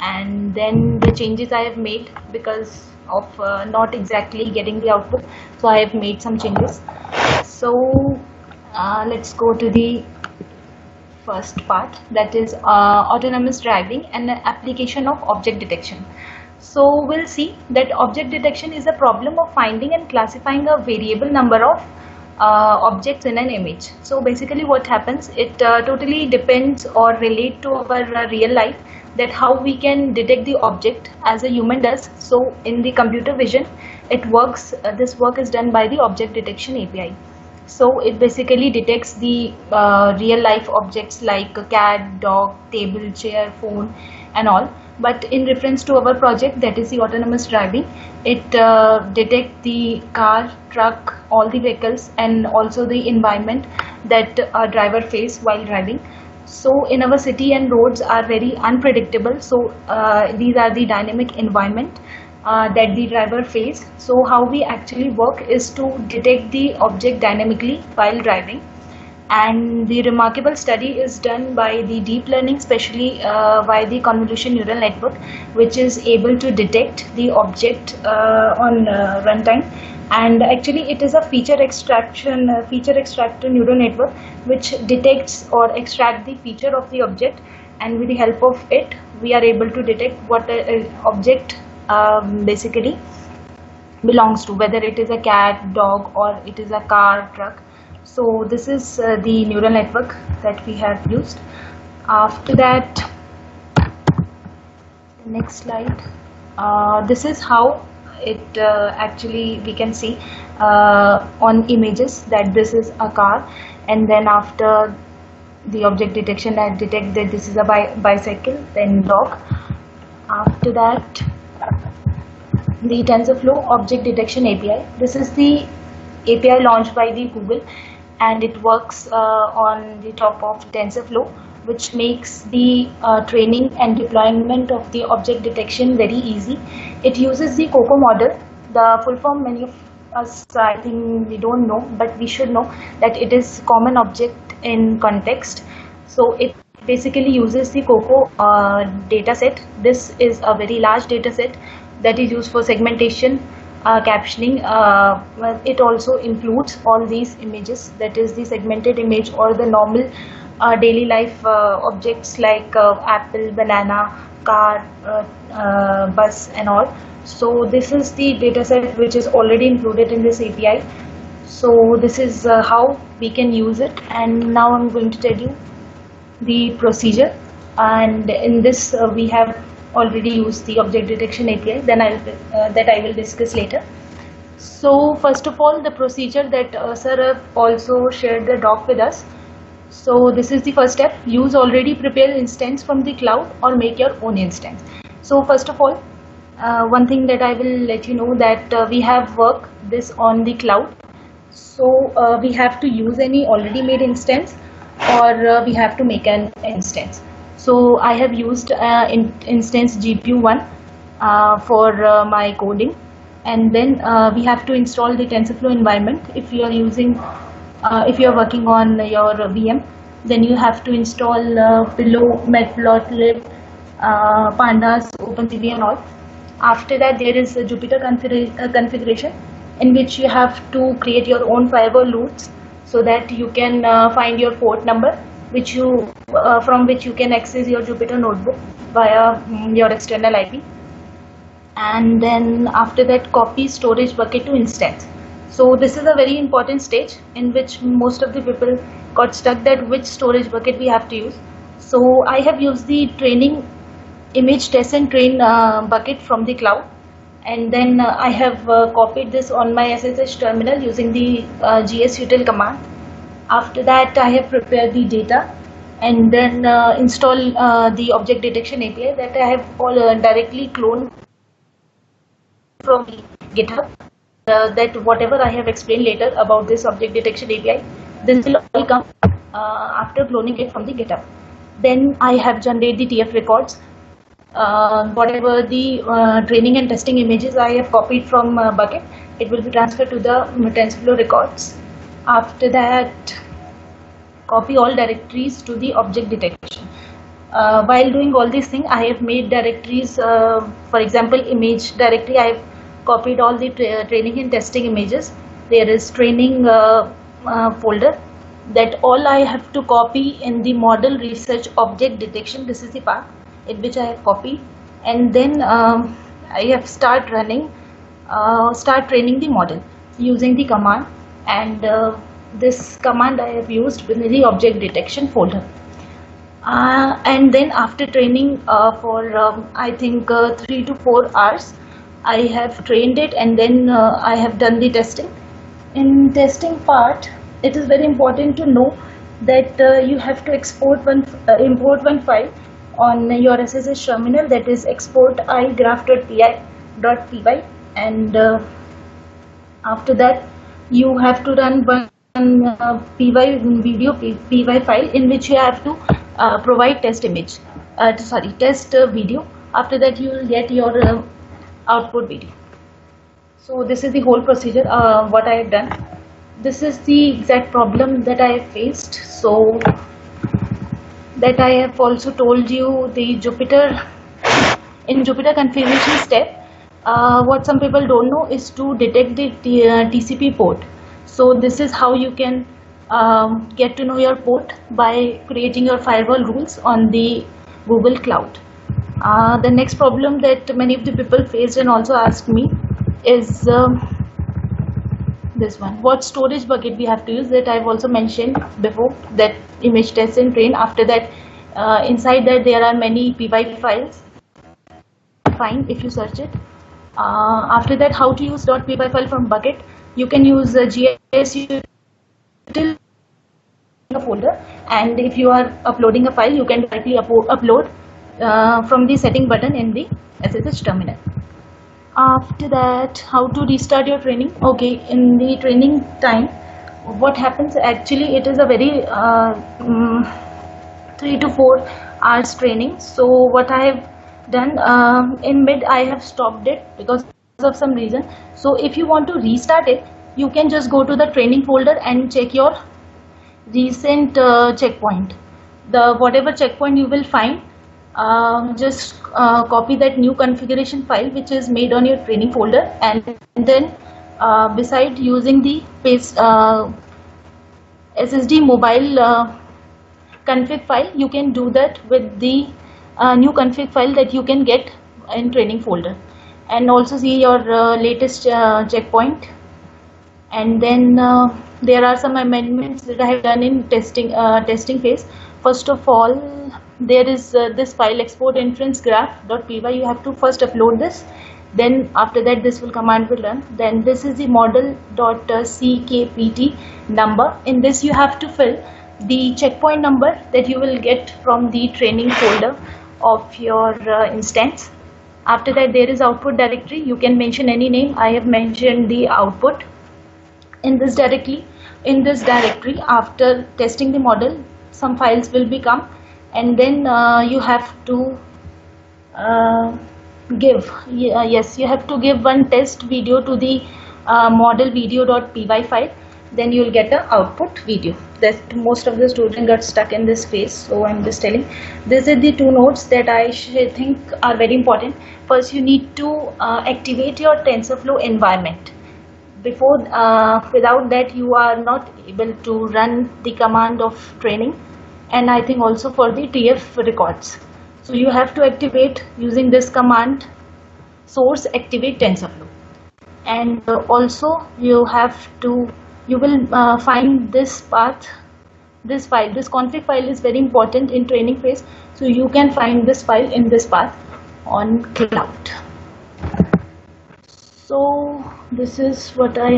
and then the changes I have made because of not exactly getting the output, so I have made some changes. So let's go to the first part, that is autonomous driving and application of object detection. So we'll see that object detection is a problem of finding and classifying a variable number of objects in an image. So basically what happens, it totally depends or relate to our real life, that how we can detect the object as a human does. So in the computer vision it works, this work is done by the object detection API. So it basically detects the real life objects like a cat, dog, table, chair, phone and all. But in reference to our project, that is the autonomous driving, it detects the car, truck, all the vehicles and also the environment that a driver face while driving. So in our city and roads are very unpredictable, so these are the dynamic environment that the driver face. So how we actually work is to detect the object dynamically while driving, and the remarkable study is done by the deep learning, especially by the convolution neural network, which is able to detect the object on runtime. And actually it is a feature extractor neural network which detects or extract the feature of the object, and with the help of it we are able to detect what object basically belongs to, whether it is a cat, dog or it is a car, truck. So this is the neural network that we have used. After that, next slide, this is how it actually we can see on images that this is a car, and then after the object detection I detect that this is a bicycle, then dog. After that, the Tensorflow Object Detection API. This is the API launched by the Google, and it works on the top of TensorFlow, which makes the training and deployment of the object detection very easy. It uses the COCO model. The full form, many of us I think we don't know, but we should know that it is common object in context. So it basically uses the COCO data set. This is a very large data set that is used for segmentation, captioning. It also includes all these images, that is the segmented image or the normal daily life objects like apple, banana, car, bus and all. So this is the data set which is already included in this API. So this is how we can use it, and now I'm going to tell you the procedure. And in this we have already used the object detection API, then that I will discuss later. So first of all, the procedure that sir have also shared the doc with us. So this is the first step: use already prepared instance from the cloud or make your own instance. So first of all, one thing that I will let you know, that we have worked this on the cloud. So we have to use any already made instance, or we have to make an instance. So I have used instance GPU1 for my coding, and then we have to install the TensorFlow environment. If you are using, if you are working on your VM, then you have to install Pillow, Matplotlib, Pandas, OpenCV and all. After that, there is a Jupyter configuration in which you have to create your own firewall routes, so that you can find your port number, which you from which you can access your Jupyter notebook via your external IP. And then after that, copy storage bucket to instance. So this is a very important stage in which most of the people got stuck, that which storage bucket we have to use. So I have used the training image test and train bucket from the cloud, and then I have copied this on my SSH terminal using the gsutil command. After that, I have prepared the data and then install the object detection API that I have all directly cloned from GitHub. That whatever I have explained later about this object detection API, this will all come after cloning it from the GitHub. Then I have generated the TF records. Whatever the training and testing images I have copied from bucket, it will be transferred to the TensorFlow records. After that, copy all directories to the object detection. While doing all these things, I have made directories. For example, image directory, I have copied all the training and testing images. There is training folder, that all I have to copy in the model research object detection. This is the path in which I have copied, and then I have start training the model using the command, and this command I have used within the object detection folder. And then after training for I think 3 to 4 hours, I have trained it, and then I have done the testing. In testing part, it is very important to know that you have to import one file on your SSH terminal, that is export igraph.py, and after that you have to run one py file in which you have to provide test image, test video. After that you will get your output video. So this is the whole procedure what I have done. This is the exact problem that I have faced. So that I have also told you the Jupyter configuration step. What some people don't know is to detect the TCP port. So this is how you can get to know your port by creating your firewall rules on the Google Cloud. The next problem that many of the people faced and also asked me is this one. What storage bucket we have to use? That I've also mentioned before, that image test and train. After that, inside that there are many py files. Find if you search it. After that, how to use .py file from bucket? You can use GIS util folder, and if you are uploading a file, you can directly upload from the setting button in the SSH terminal. After that, how to restart your training? Okay, in the training time, what happens actually, it is a very 3 to 4 hours training. So what I have done, in mid I have stopped it because of some reason. So if you want to restart it, you can just go to the training folder and check your recent checkpoint. The whatever checkpoint you will find, just copy that new configuration file which is made on your training folder, and then beside using the SSD mobile config file, you can do that with the new config file that you can get in training folder, and also see your latest checkpoint. And then there are some amendments that I have done in testing phase. First of all, there is this file export inference graph.py. You have to first upload this, then after that this command will run. Then this is the model.ckpt number. In this you have to fill the checkpoint number that you will get from the training folder of your instance. After that, there is output directory. You can mention any name. I have mentioned the output. In this directory, after testing the model, some files will become, and then you have to give one test video to the model video.py file. Then you will get an output video. That most of the students got stuck in this phase, so I'm just telling. These are the 2 notes that I think are very important. First, you need to activate your TensorFlow environment. Before, without that, you are not able to run the command of training, and I think also for the TF records. So you have to activate using this command, source activate TensorFlow, and also you will find this path, this file. This config file is very important in training phase, so you can find this file in this path on cloud. So this is what I